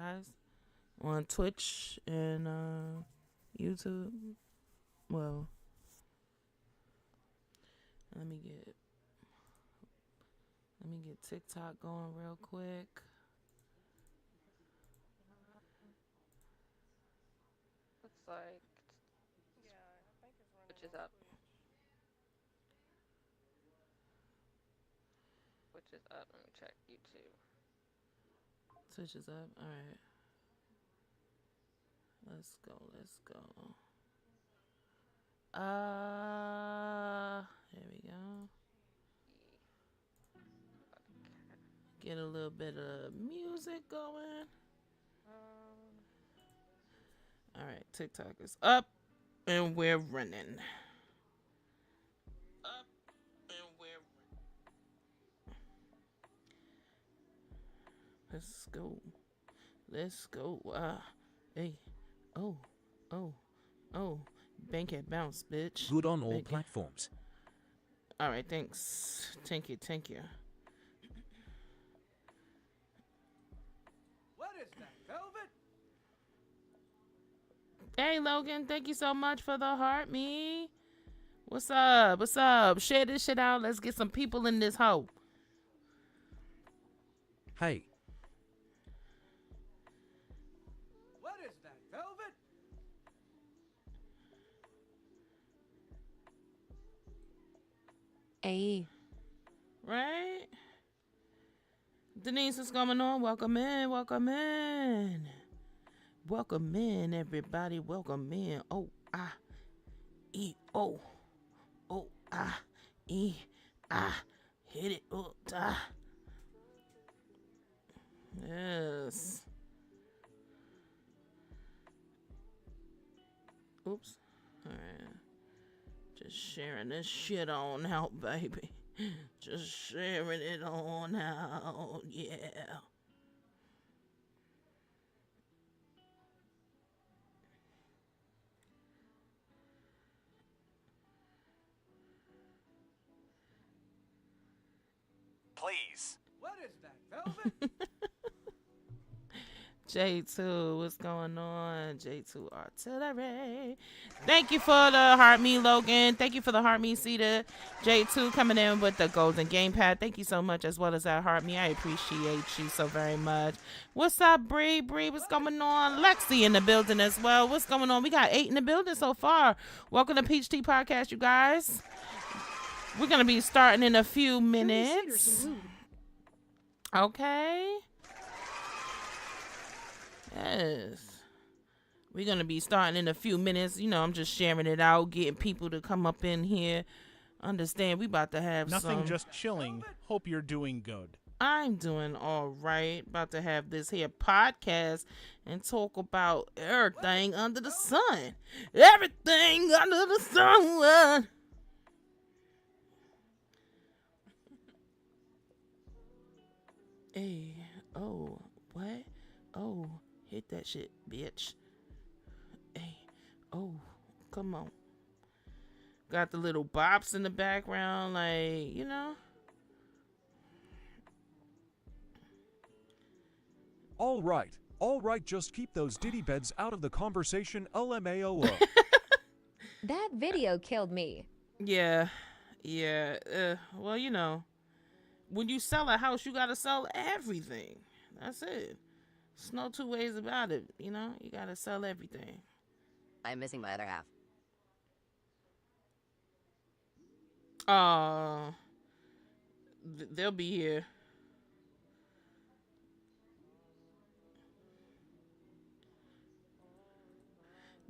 guys, on Twitch and YouTube. Well, let me get TikTok going real quick. Looks like which is up. Which is up. Let me check YouTube. Twitch is up. All right. Let's go. Here we go. Get a little bit of music going. All right, TikTok is up and we're running. Let's go. Hey. Oh. Bank it bounce, bitch. Good on all platforms. All right, thanks. Thank you. What is that, Velvet? Hey, Logan, thank you so much for the heart, me. What's up? Share this shit out. Let's get some people in this hoe. Hey. What is that, Velvet? Hey. Right? Denise, what's going on? Welcome in. Welcome in, everybody. Welcome in. Hit it. Yes. Oops. All right. Just sharing this shit on out, baby. Just sharing it on out. Yeah. Please. What is that, Velvet? J2, what's going on? J2 Artillery. Thank you for the heart me, Logan. Thank you for the heart me, Cedar. J2 coming in with the golden gamepad. Thank you so much, as well as that heart me. I appreciate you so very much. What's up, Bree? What's going on? Lexi in the building as well. What's going on? We got 8 in the building so far. Welcome to Peach Tea Podcast, you guys. We're going to be starting in a few minutes. Okay. Yes. We're going to be starting in a few minutes. You know, I'm just sharing it out, getting people to come up in here. Understand, we about to have Nothing, just chilling. Hope you're doing good. I'm doing all right. About to have this here podcast and talk about everything under the sun. Everything under the sun. Hey, oh, what? Oh, hit that shit, bitch. Hey, oh, come on. Got the little bops in the background, like, you know. All right, just keep those ditty beds out of the conversation, LMAO. That video killed me. Yeah. Well, you know, when you sell a house, you gotta sell everything. That's it. There's no two ways about it, you know? You gotta sell everything. I'm missing my other half. They'll be here.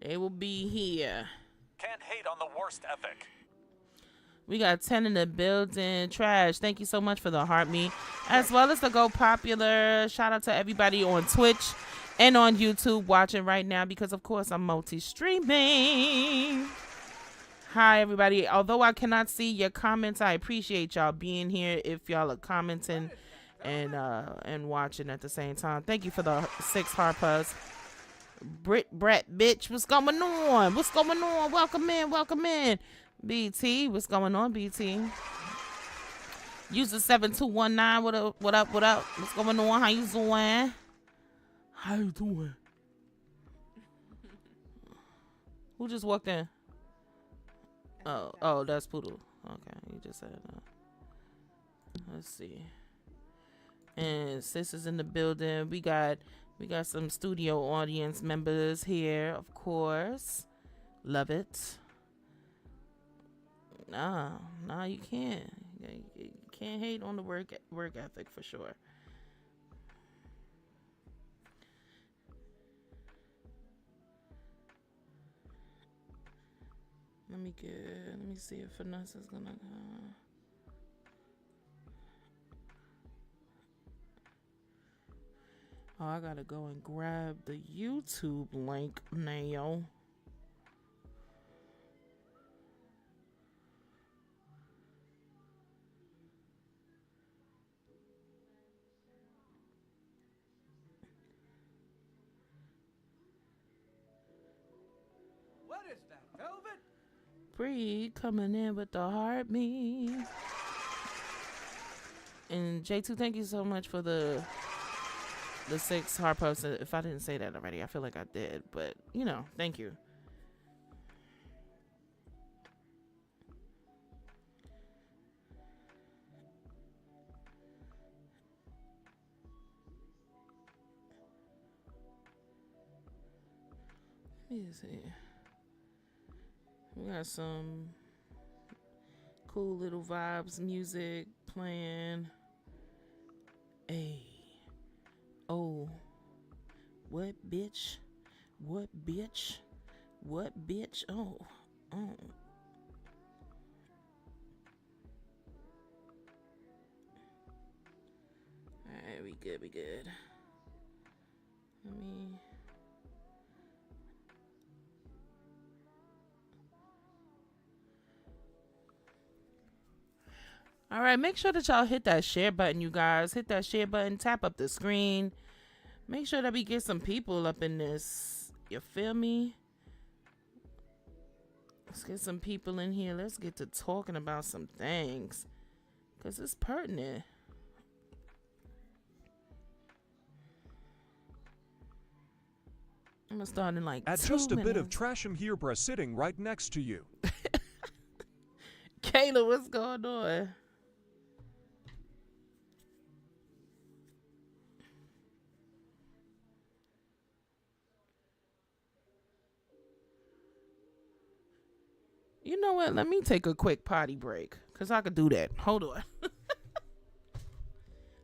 They will be here. Can't hate on the worst ethic. We got 10 in the building. Trash, thank you so much for the heart me, as well as the Go Popular. Shout out to everybody on Twitch and on YouTube watching right now, because of course I'm multi-streaming. Hi everybody. Although I cannot see your comments, I appreciate y'all being here. If y'all are commenting and watching at the same time, thank you for the 6 harpers. Brett, bitch, what's going on? Welcome in. BT, what's going on, BT? User 7219, what up? What's going on? How you doing? How you doing? Who just walked in? Oh, that's Poodle. Okay, you just said let's see. And sis is in the building. We got some studio audience members here, of course. Love it. Nah, you can't. You can't hate on the work ethic for sure. Let me see if Finesse is gonna Oh, I gotta go and grab the YouTube link now. What is that, velvet? Bree coming in with the heart me. And J2, thank you so much for the 6 heart posts. If I didn't say that already, I feel like I did, but thank you. Let me see. We got some cool little vibes, music playing. Hey. Oh. What bitch? What bitch? What bitch? Oh. Alright, we good. Let me... All right, make sure that y'all hit that share button, you guys. Hit that share button, tap up the screen. Make sure that we get some people up in this. You feel me? Let's get some people in here. Let's get to talking about some things, because it's pertinent. I'm going to start in like At 2 just a bit of minutes. Trasham here, bruh, sitting right next to you. Kayla, what's going on? You know what? Let me take a quick potty break, because I could do that. Hold on.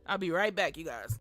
I'll be right back, you guys.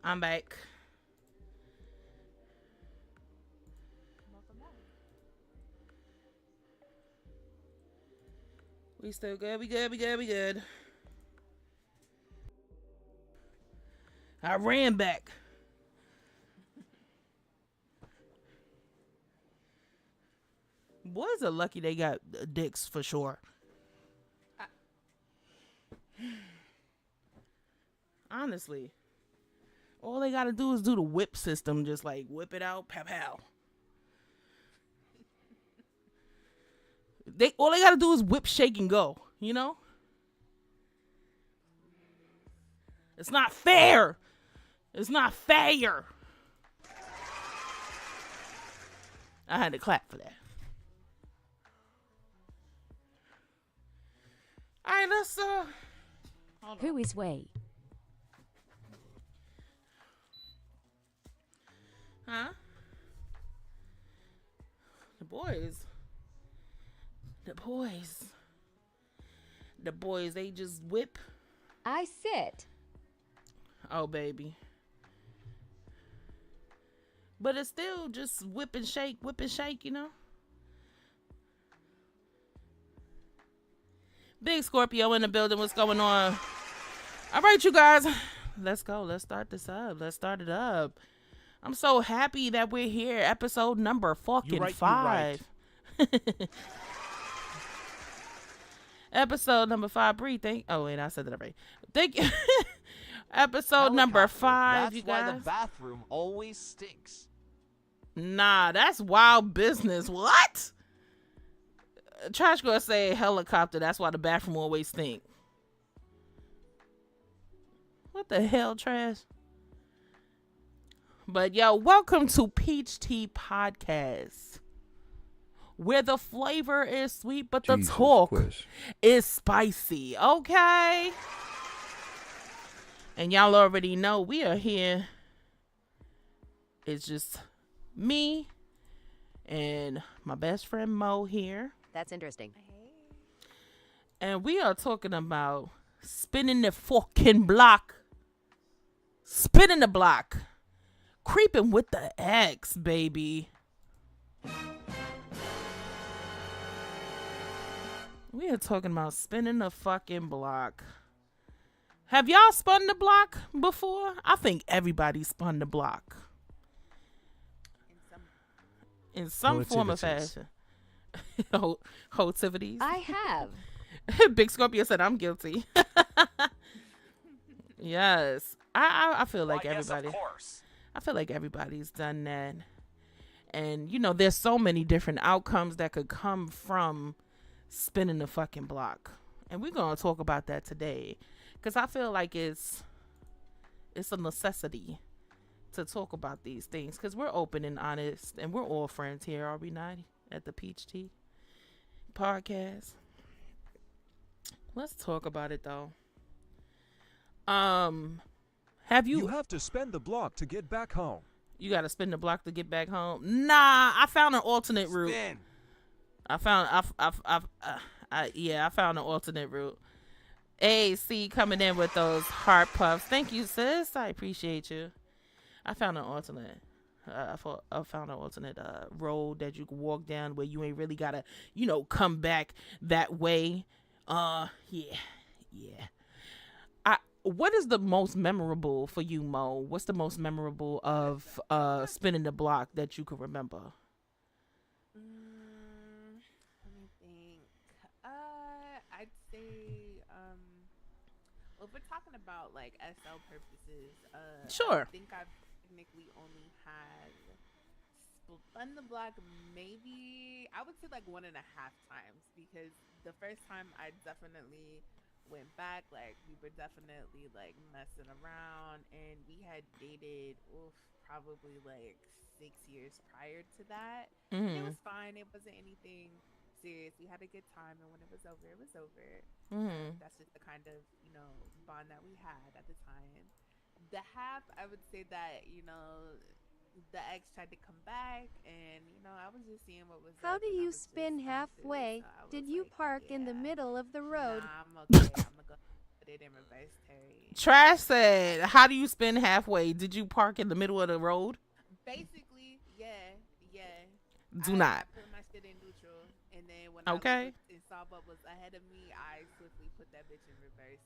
I'm back. We still good. We good. I ran back. Boys are lucky they got dicks for sure. Honestly. All they gotta do is do the whip system. Just like whip it out. Pow pow. All they gotta do is whip, shake, and go. You know? It's not fair. It's not fair. I had to clap for that. All right, let's hold on. Who is Way? Huh? The boys. The boys, they just whip. I sit. Oh, baby. But it's still just whip and shake, you know? Big Scorpio in the building. What's going on? All right, you guys. Let's go. Let's start this up. Let's start it up. I'm so happy that we're here. Episode number fucking 5. Episode number 5. Bree, oh, wait, I said that already. Thank you. Episode number 5, That's you why guys. the bathroom always stinks. Nah, that's wild business. What? Trash gonna say helicopter. That's why the bathroom always stink. What the hell, Trash? But yo, welcome to Peach Tea Podcast, where the flavor is sweet, but the talk is spicy. Okay. And y'all already know we are here. It's just me and my best friend Mo here. That's interesting. And we are talking about spinning the fucking block. Spinning the block. Creeping with the X, baby. We are talking about spinning the fucking block. Have y'all spun the block before? I think everybody spun the block. In some form or fashion. Hotivities. I have. Big Scorpio said I'm guilty. Yes. I feel like everybody. Yes, of course. I feel like everybody's done that. And, you know, there's so many different outcomes that could come from spinning the fucking block. And we're going to talk about that today. Because I feel like it's a necessity to talk about these things. Because we're open and honest. And we're all friends here, are we not? At the Peach Tea Podcast. Let's talk about it, though. Have you... You have to spend the block to get back home. You got to spin the block to get back home? Nah, I found an alternate route. Spin. I found an alternate route. AC coming in with those heart puffs. Thank you, sis. I appreciate you. I found an alternate. I found an alternate road that you can walk down where you ain't really gotta, come back that way. Yeah. What is the most memorable for you, Mo? What's the most memorable of spinning the block that you can remember? Let me think. I'd say, well, if we're talking about like SL purposes, Sure. I think I've technically only had spun the block maybe, I would say like 1.5 times, because the first time I definitely went back, like we were definitely like messing around, and we had dated probably like 6 years prior to that. Mm-hmm. It was fine, it wasn't anything serious, we had a good time, and when it was over, it was over. Mm-hmm. That's just the kind of bond that we had at the time. The half, I would say that the ex tried to come back, and I was just seeing what was How up, do and I you was just spin into it, halfway? so I Did was you like, park in the yeah. middle of the road? Nah, I'm okay. I'm gonna go put it in reverse, Terry. Trash said, "How do you spin halfway? Did you park in the middle of the road?" Basically, yeah. Do not. I put my shit in neutral, and then when Okay. I looked and saw what was ahead of me, I swiftly put that bitch in reverse.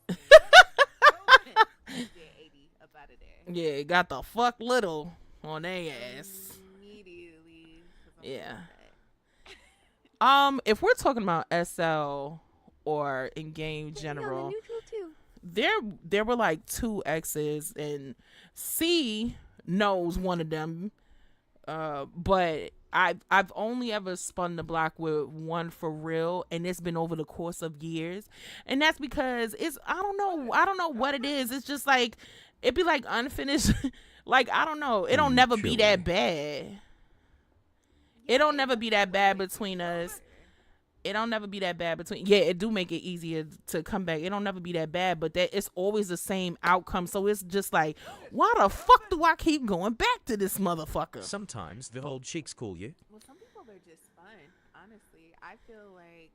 And did 80 up out of there. Yeah, got the fuck little on their ass. Immediately. 'Cause I'm Yeah. upset. If we're talking about SL or in game general, Neutral too. there were like two exes, and C knows one of them. But I've only ever spun the block with one for real, and it's been over the course of years, and that's because I don't know what it is. It's just like it'd be like unfinished. Like I don't know. It don't never be that bad. It don't never be that bad between us. It don't never be that bad between. Yeah, it do make it easier to come back. It don't never be that bad, but that it's always the same outcome. So it's just like, why the fuck do I keep going back to this motherfucker? Sometimes the old chicks call you. Well, some people are just fun. Honestly, I feel like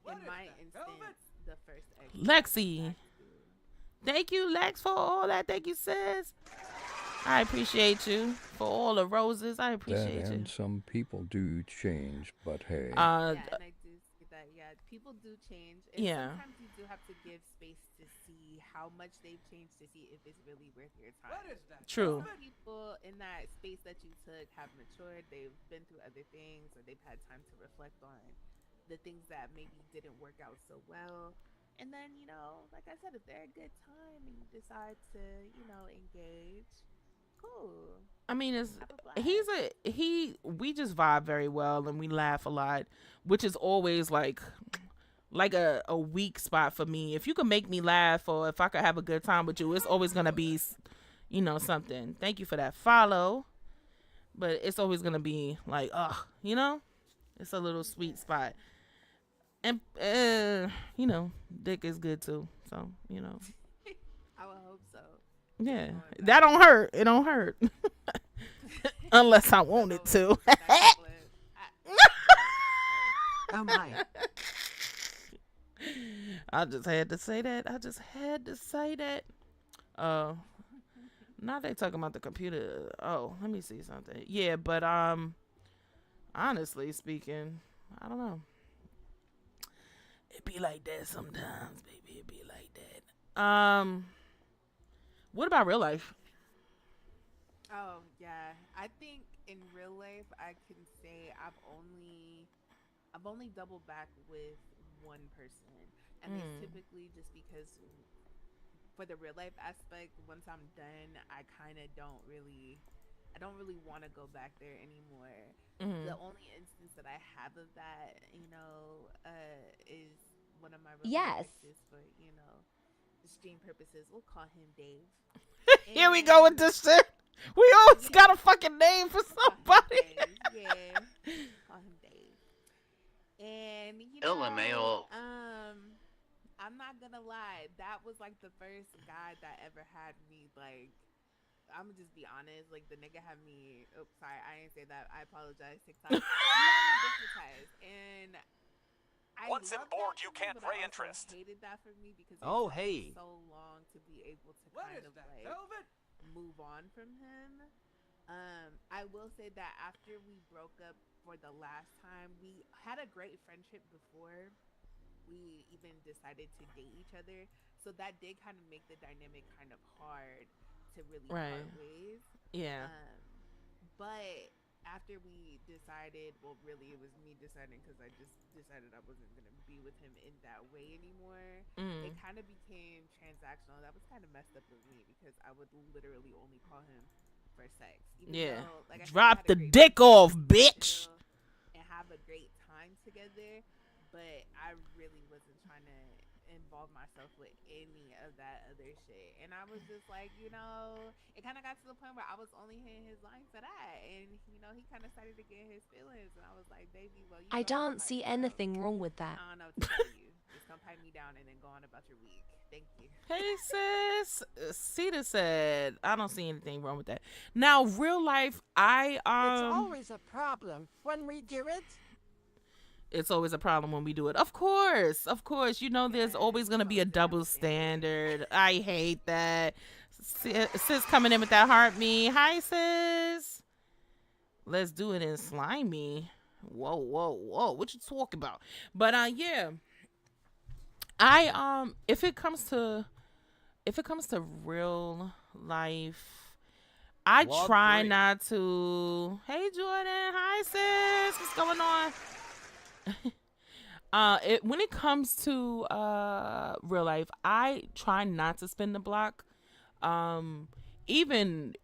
in my instance, the first ex. Lexi. Thank you, Lex, for all that. Thank you, sis. I appreciate you for all the roses. I appreciate you. And some people do change, but hey. Yeah, and I do see that. Yeah, people do change. And Yeah. sometimes you do have to give space to see how much they've changed to see if it's really worth your time. What is that? True. Some people in that space that you took have matured. They've been through other things, or they've had time to reflect on the things that maybe didn't work out so well. And then, like I said, if they're a good time and you decide to, engage, cool. I mean, Have a blast. we just vibe very well and we laugh a lot, which is always like a weak spot for me. If you can make me laugh or if I could have a good time with you, it's always gonna be, something. Thank you for that follow, but it's always gonna be like, it's a little sweet spot. And dick is good too. So I would hope so. yeah, that don't hurt. It don't hurt unless I want it to. Oh my. I just had to say that. Now they talking about the computer. Oh, let me see something. Yeah, but honestly speaking, I don't know. It be like that sometimes, baby. It be like that. What about real life? Oh yeah, I think in real life I can say I've only doubled back with one person, and it's typically just because for the real life aspect, once I'm done, I don't really want to go back there anymore. The only instance that I have of that, is one of my relationships for, stream purposes. We'll call him Dave. Here we go with this shit. We always got a fucking name for somebody. Yeah. Call him Dave. And LMAO. I'm not gonna lie, that was like the first guy that ever had me like, I'm gonna just be honest, like the nigga had me, sorry, I didn't say that, I apologize, TikTok. You had me dignitized, and I Once loved aboard, that you for me, can't but I also re-interest. hated that for me because it Oh, took hey. me so long to be able to What kind is of that? like Velvet? move on from him. I will say that after we broke up for the last time, we had a great friendship before we even decided to date each other. So that did kind of make the dynamic kind of hard to really part ways. Yeah. But after we decided, well, really it was me deciding because I just decided I wasn't going to be with him in that way anymore. It kind of became transactional. That was kind of messed up with me because I would literally only call him for sex. Even though, like I said, we Drop had a the great dick off, friendship bitch. still and have a great time together. But I really wasn't trying to involve myself with any of that other shit. And I was just like, it kind of got to the point where I was only hitting his line for that. And, he kind of started to get his feelings. And I was like, baby, well, I don't see anything wrong with that. I don't know what to tell you. Just come pipe me down and then go on about your week. Thank you. Hey, sis. Sita said, I don't see anything wrong with that. Now, real life, It's always a problem when we do it. it's always a problem when we do it. Of course. You know, there's always going to be a double standard. I hate that. Sis coming in with that heart me. Hi, sis. Let's do it in slimy. Whoa. What you talking about? But yeah. I if it comes to real life, I Log try 3. not to. Hey, Jordan. Hi, sis. What's going on? When it comes to real life, I try not to spin the block. Even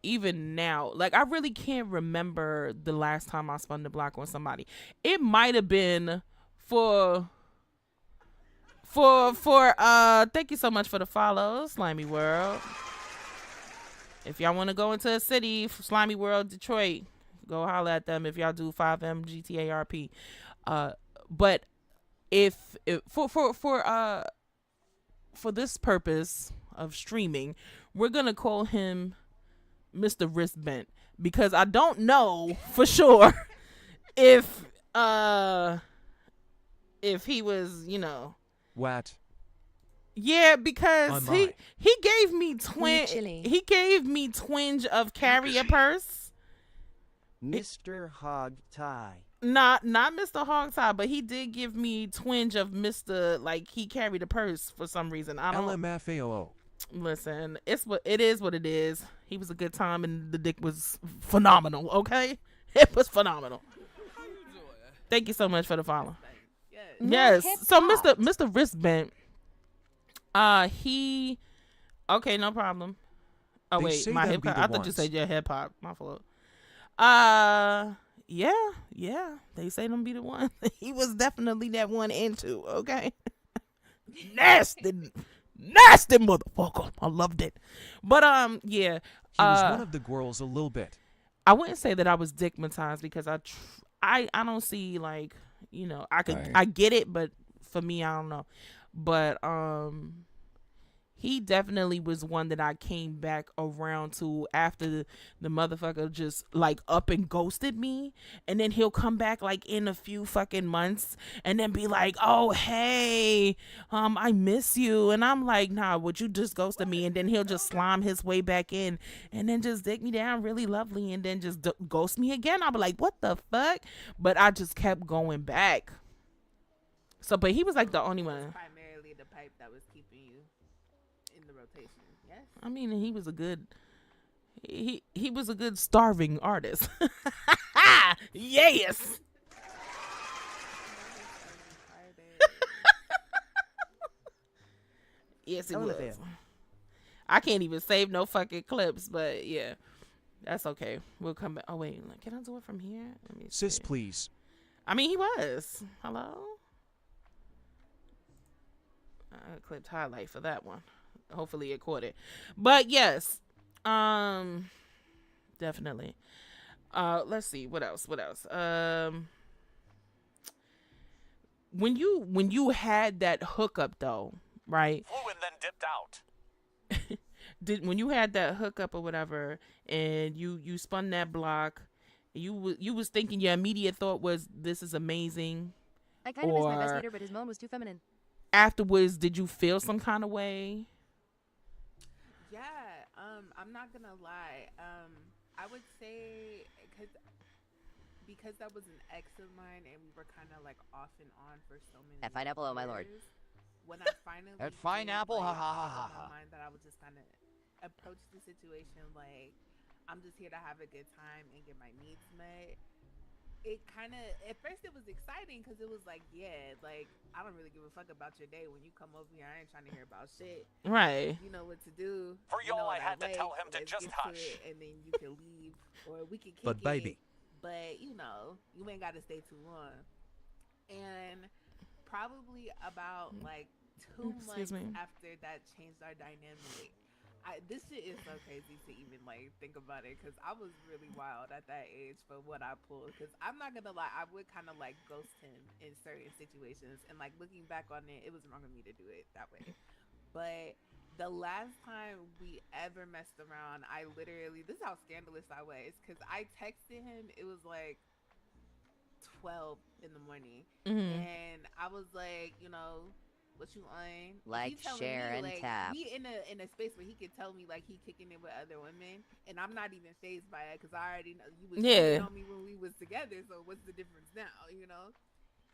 now, like I really can't remember the last time I spun the block on somebody. It might have been for thank you so much for the follow, Slimy World. If y'all want to go into a city, Slimy World Detroit, go holler at them if y'all do 5M GTARP. But if for this purpose of streaming, we're gonna call him Mr. Wristbent, because I don't know for sure if he was, you know. What? Yeah, because Oh my. he gave me chilly. he gave me twinge of carrier purse. Mr. Hog Tie. Not Mr. Hogtie, but he did give me twinge of Mr. Like he carried a purse for some reason. I don't LMFAO. listen. It's what it is. What it is. He was a good time, and the dick was phenomenal. Okay, it was phenomenal. Thank you so much for the follow. Yes. Yes. So Mr. Wristbent, he, okay, no problem. Oh They wait, say my them hip be hop. the I thought you ones. said your hip hop. My fault. Yeah. They say them be the one. He was definitely that one and two. Okay. nasty motherfucker. I loved it. But yeah. He was one of the girls a little bit. I wouldn't say that I was dickmatized, because I don't see, like, you know, I get it, but for me, I don't know. But he definitely was one that I came back around to after the motherfucker just like up and ghosted me, and then he'll come back like in a few fucking months and then be like, oh hey, I miss you, and I'm like, nah, would you just ghosted me? And then he'll just slime his way back in and then just dick me down really lovely and then just ghost me again. I'll be like, what the fuck? But I just kept going back. So, but he was like the only one. Primarily the pipe that was keeping you in the rotation. Yes. I mean, he was a good, he was a good starving artist. Yes. Yes, he was. I can't even save no fucking clips, but yeah, that's okay. We'll come back. Oh wait, can I do it from here? Let me Sis, see. please. I mean, he was. Hello. I clipped highlight for that one. Hopefully it caught it. But yes, definitely. Let's see what else. When you had that hookup though, right? Flew and then dipped out. When you had that hookup or whatever, and you spun that block, you was thinking, your immediate thought was, this is amazing. I kind of miss my best Or- leader, but his moan was too feminine. Afterwards, did you feel some kind of way? Yeah. I'm not gonna lie. I would say because that was an ex of mine and we were kind of like off and on for so many. That pineapple, oh my lord. years, When I finally That did, pineapple, like, ha, ha, ha, make up ha. my mind that I would just kind of approach the situation like I'm just here to have a good time and get my needs met. It kind of, at first it was exciting because it was like, yeah, like I don't really give a fuck about your day. When you come over here, I ain't trying to hear about shit. Right. You know what to do. For you know y'all, what I had to like, tell him to let's just get hush. it, and then you can leave, or we can kick But baby. it. But you know, you ain't got to stay too long. And probably about like 2 Excuse months me. after that changed our dynamic. This shit is so crazy to even like think about it, because I was really wild at that age for what I pulled. Because I'm not gonna lie, I would kind of like ghost him in certain situations, and like looking back on it, it was wrong of me to do it that way. But the last time we ever messed around, I literally, this is how scandalous I was, because I texted him. It was like 12 in the morning, Mhm. and I was like, what you on? Like, He telling share, and like, tap. we in a space where he could tell me like he kicking it with other women, and I'm not even phased by it because I already know you was cheating Yeah. on me when we was together. So what's the difference now?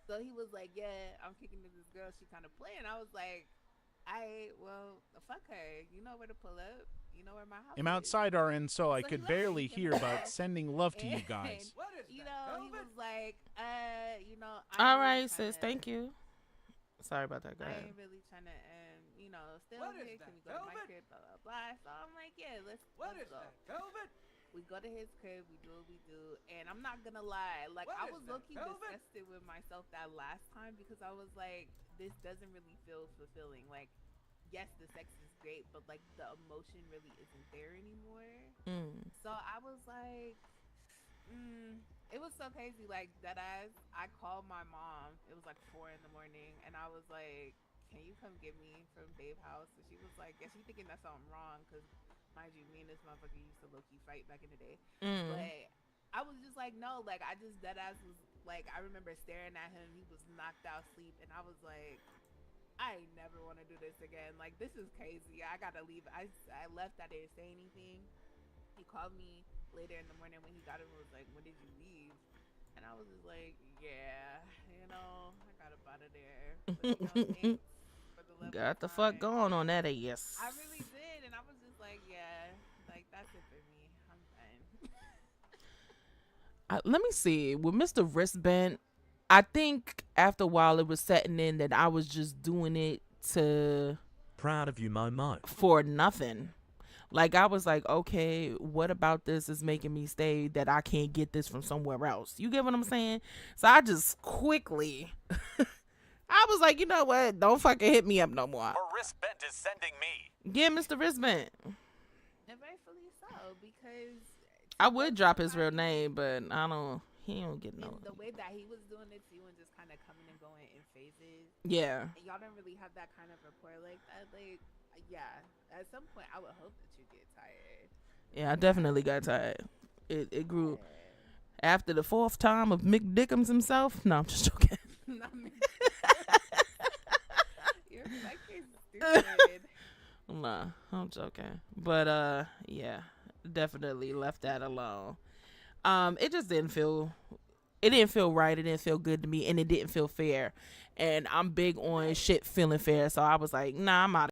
So he was like, yeah, I'm kicking it with this girl. She kind of playing. I was like, well, fuck her. You know where to pull up. You know where my house I'm is. outside RN, so I So could he barely left me hear in the about house. sending love to you And, guys. What is he that, was velvet? like, All right, sis. Thank you. Sorry about that, I guy. ain't really trying to, stay What over is here. that, Can we go to my velvet? crib? Blah, blah, blah. So I'm like, yeah, let's What is go. that, velvet? We go to his crib. We do what we do. And I'm not going to lie. Like, What I is was that, low-key velvet? disgusted with myself that last time because I was like, this doesn't really feel fulfilling. Like, yes, the sex is great, but, like, the emotion really isn't there anymore. So I was like, it was so crazy. Like, that I called my mom. It was like 4 in the morning. And I was like, can you come get me from Babe House? And she was like, yeah, she thinking that's something wrong because, mind you, me and this motherfucker used to low-key fight back in the day. But I was just like, no, like, I just dead ass was like, I remember staring at him. He was knocked out asleep. And I was like, I ain't never want to do this again. Like, this is crazy. I got to leave. I left. I didn't say anything. He called me later in the morning when he got him and was like, when did you leave? And I was just like, yeah, I got up out of there. But, thanks for the love Got the and fuck time. going on that ass. I really did. And I was just like, yeah, like, that's it for me. I'm done. Let me see. With Mr. Wristband, I think after a while it was setting in that I was just doing it Proud of you, Momo. for nothing. Like, I was like, okay, what about this is making me stay that I can't get this from somewhere else? You get what I'm saying? So I just quickly, I was like, you know what? Don't fucking hit me up no more. Wristbent is sending me. Get Mr. Wristband. And rightfully so, because I would drop his real name, but he don't get no. and the way that he was doing it too, and just kind of coming and going in phases. Yeah. And y'all don't really have that kind of rapport like that. Like, yeah, at some point, I would hope that you get tired. Yeah, I definitely got tired. It grew after the 4th time of Mick Dickens himself. No, I'm just joking. Not me. You're fucking stupid. Nah, I'm joking. But yeah, definitely left that alone. It just didn't feel right. It didn't feel good to me, and it didn't feel fair. And I'm big on shit feeling fair, so I was like, nah, I'm out.